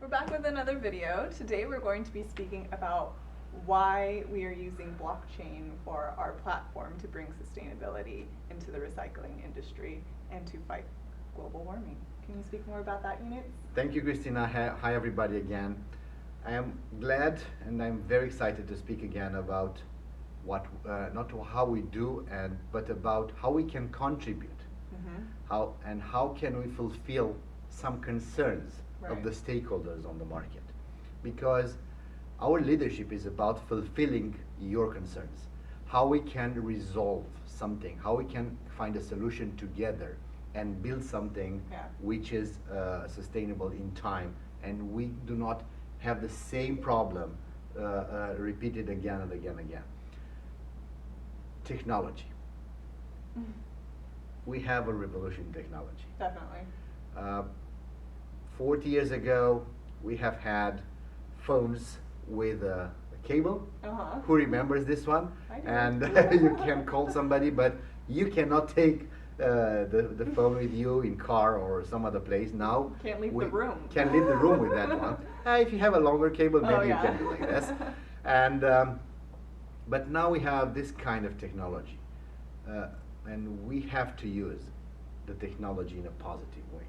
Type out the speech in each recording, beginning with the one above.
We're back with another video. Today we're going to be speaking about why we are using blockchain for our platform to bring sustainability into the recycling industry and to fight global warming. Can you speak more about that, Eunice? Thank you, Christina. Hi, everybody again. I am glad and I'm very excited to speak again about what, not how we do, but about how we can contribute. How can we fulfill some concerns of the stakeholders on the market, because our leadership is about fulfilling your concerns, how we can resolve something, how we can find a solution together and build something which is sustainable in time, and we do not have the same problem repeated again and again and again. Technology. We have a revolution in technology. Definitely. 40 years ago, we have had phones with a cable. Who remembers this one? I do. And you can call somebody, but you cannot take the phone with you in car or some other place. Now Can't leave the room. Can't leave the room with that one. If you have a longer cable, maybe you can do like this. And but now we have this kind of technology, and we have to use the technology in a positive way.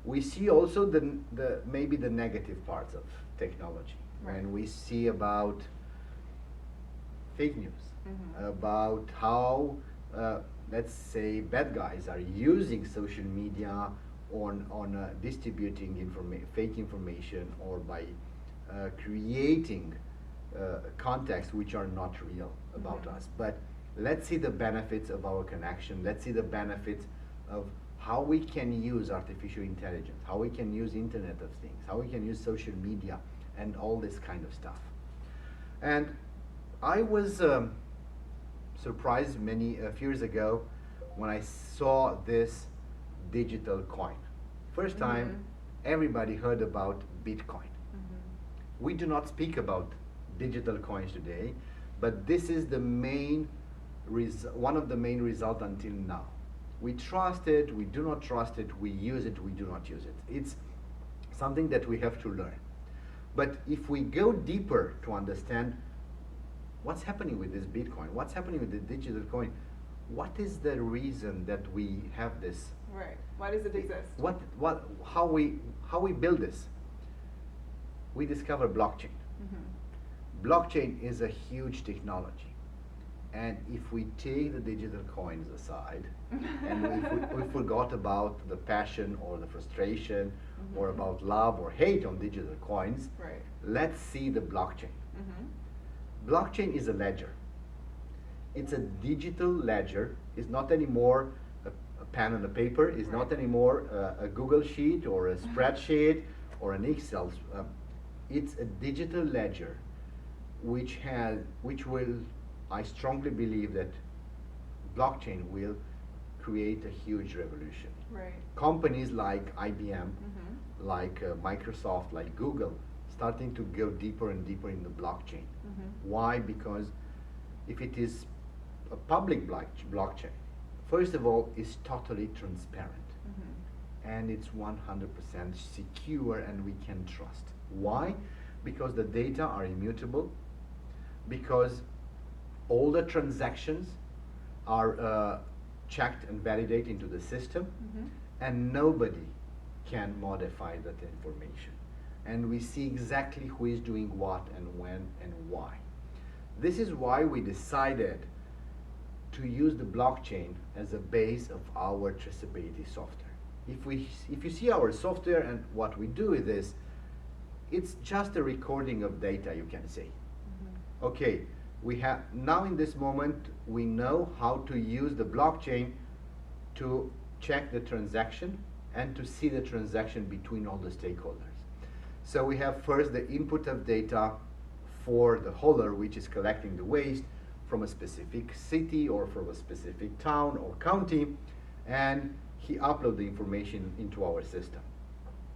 We see also the maybe the negative parts of technology, and we see about fake news, about how let's say bad guys are using social media on distributing fake information, or by creating contexts which are not real about us. But let's see the benefits of our connection. Let's see the benefits of how we can use artificial intelligence, how we can use Internet of Things, how we can use social media and all this kind of stuff. And I was surprised a few years ago when I saw this digital coin. First time everybody heard about Bitcoin. We do not speak about digital coins today, but this is the main one of the main results until now. We trust it, we do not trust it, we use it, we do not use it. It's something that we have to learn. But if we go deeper to understand what's happening with this Bitcoin, what's happening with the digital coin, what is the reason that we have this? Right. Why does it exist? How we build this? We discover blockchain. Blockchain is a huge technology. And if we take the digital coins aside, and we forgot about the passion or the frustration or about love or hate on digital coins, let's see the blockchain. Blockchain is a ledger. It's a digital ledger. It's not anymore a pen and a paper. It's not anymore a Google sheet or a spreadsheet or an Excel. It's a digital ledger which will, I strongly believe that blockchain will create a huge revolution. Companies like IBM, like Microsoft, like Google, starting to go deeper and deeper in the blockchain. Why? Because if it is a public blockchain, first of all, it's totally transparent. And it's 100% secure and we can trust. Why? Because the data are immutable, because all the transactions are checked and validated into the system, and nobody can modify that information. And we see exactly who is doing what and when and why. This is why we decided to use the blockchain as a base of our traceability software. If you see our software and what we do with this, it's just a recording of data, you can say. Okay, we have now in this moment we know how to use the blockchain to check the transaction and to see the transaction between all the stakeholders. So we have first the input of data for the hauler, which is collecting the waste from a specific city or from a specific town or county, and he uploads the information into our system.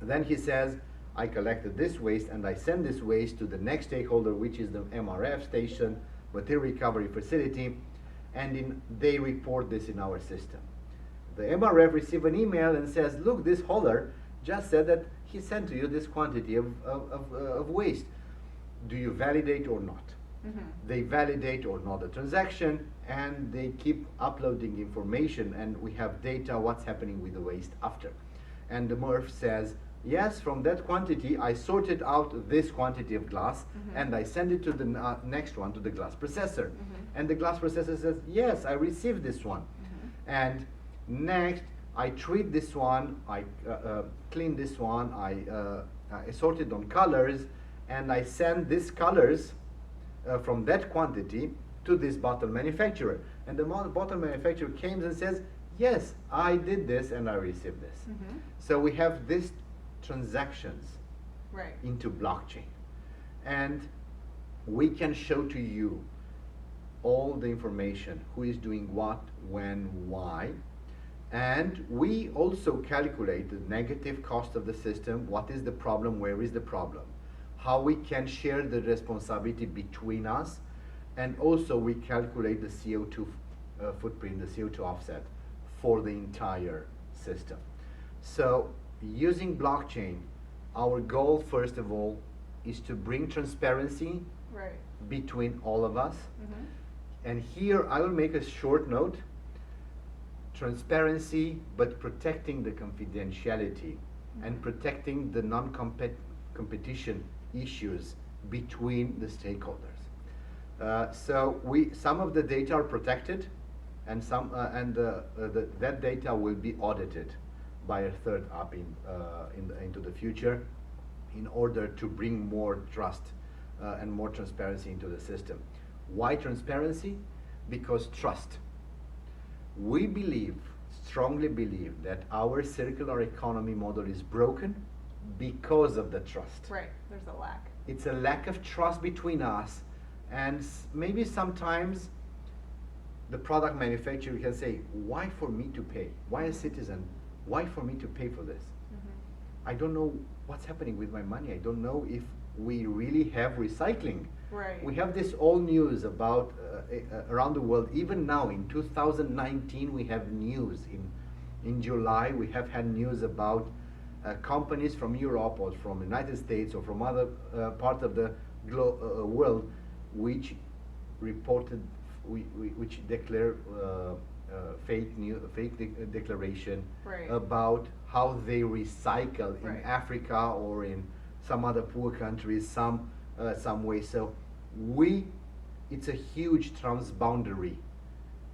Then he says, I collected this waste and I send this waste to the next stakeholder, which is the MRF station, material recovery facility, and they report this in our system. The MRF receives an email and says, look, this hauler just said that he sent to you this quantity of waste. Do you validate or not? They validate or not the transaction, and they keep uploading information, and we have data what's happening with the waste after. And the MRF says, yes, from that quantity I sorted out this quantity of glass, and I send it to the next one, to the glass processor. And the glass processor says, yes, I received this one. And next I treat this one, I clean this one, I sort it on colors, and I send these colors from that quantity to this bottle manufacturer. And the bottle manufacturer comes and says, yes, I did this and I received this. So we have these transactions into blockchain. And we can show to you all the information, who is doing what, when, why. And we also calculate the negative cost of the system, what is the problem, where is the problem, how we can share the responsibility between us, and also we calculate the CO2 footprint, the CO2 offset for the entire system. So using blockchain, our goal first of all is to bring transparency between all of us. And here I will make a short note: transparency, but protecting the confidentiality and protecting the non-competition issues between the stakeholders. So some of the data are protected, and that data will be audited by a third up into the future, in order to bring more trust and more transparency into the system. Why transparency? Because trust. We strongly believe, that our circular economy model is broken because of the trust. There's a lack. It's a lack of trust between us, and maybe sometimes the product manufacturer can say, why for me to pay? Why a citizen? Why for me to pay for this? I don't know what's happening with my money. I don't know if we really have recycling. We have this all news about around the world. Even now in 2019 we have news. In July we have had news about companies from Europe or from the United States or from other parts of the world which reported, which declare fake declaration about how they recycle in Africa or in some other poor countries some way. So it's a huge transboundary.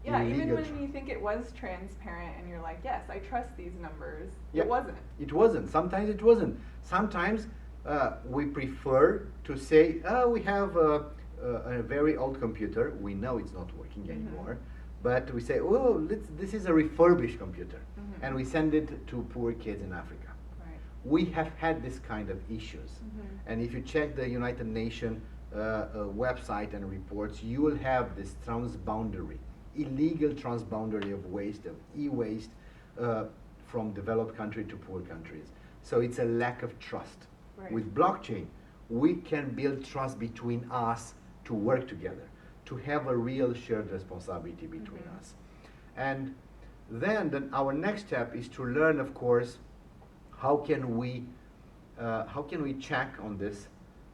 Even when you think it was transparent and you're like, yes, I trust these numbers, it wasn't. It wasn't. Sometimes it wasn't. Sometimes we prefer to say, we have a very old computer. We know it's not working anymore. But we say, oh, this is a refurbished computer. And we send it to poor kids in Africa. We have had this kind of issues. And if you check the United Nations website and reports, you will have this transboundary, illegal transboundary of waste, of e-waste, from developed country to poor countries. So it's a lack of trust. With blockchain, we can build trust between us to work together, to have a real shared responsibility between us. And then our next step is to learn, of course, how can we check on this?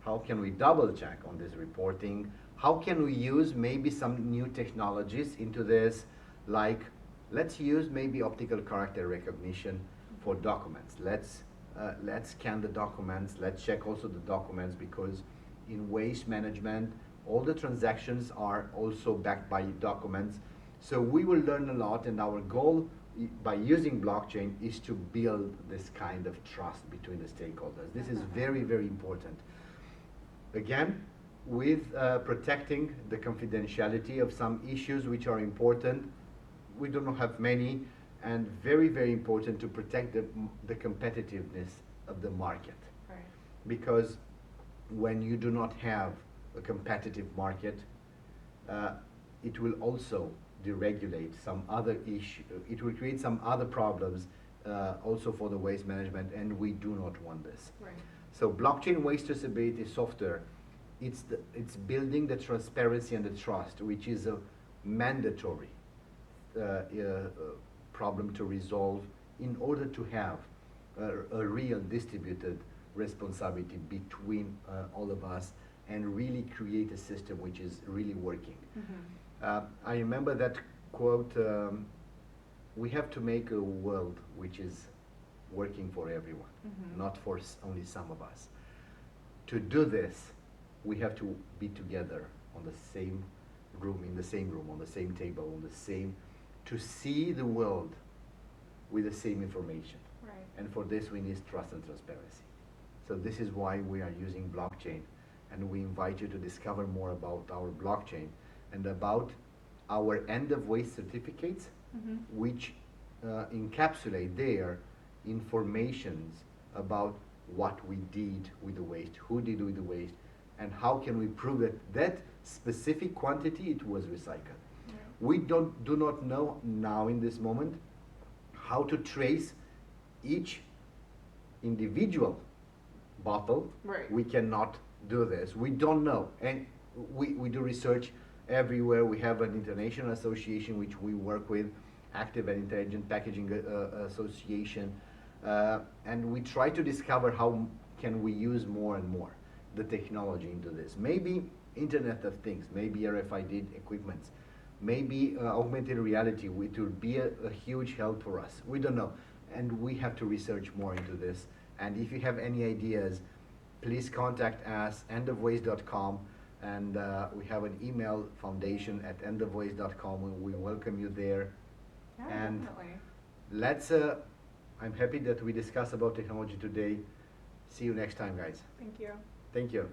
How can we double check on this reporting? How can we use maybe some new technologies into this? Like, let's use maybe optical character recognition for documents. Let's scan the documents. Let's check also the documents, because in waste management, all the transactions are also backed by documents. So we will learn a lot, and our goal by using blockchain is to build this kind of trust between the stakeholders. This is very, very important. Again, with protecting the confidentiality of some issues which are important. We do not have many, and very, very important to protect the competitiveness of the market. Because when you do not have a competitive market, it will also deregulate some other issue. It will create some other problems also for the waste management, and we do not want this. So blockchain waste traceability software, it's building the transparency and the trust, which is a mandatory problem to resolve in order to have a real distributed responsibility between all of us and really create a system which is really working. I remember that quote, we have to make a world which is working for everyone, not for only some of us. To do this, we have to be together on the same room, in the same room, on the same table, on the same, to see the world with the same information. Right. And for this, we need trust and transparency. So this is why we are using blockchain, and we invite you to discover more about our blockchain and about our end-of-waste certificates, which encapsulate their informations about what we did with the waste, who did with the waste, and how can we prove that that specific quantity it was recycled. Yeah. We do not know now in this moment how to trace each individual bottle. Right. We cannot do this. We don't know. And we do research everywhere. We have an international association which we work with, Active and Intelligent Packaging Association, and we try to discover how can we use more and more the technology into this. Maybe Internet of Things, maybe RFID equipments, maybe augmented reality, which will be a huge help for us. We don't know, and we have to research more into this. And if you have any ideas, please contact us, endofwaste.com, and we have an email, foundation@endofwaste.com, and we welcome you there. Yeah, And definitely. let's, I'm happy that we discussed about technology today. See you next time, guys. Thank you. Thank you.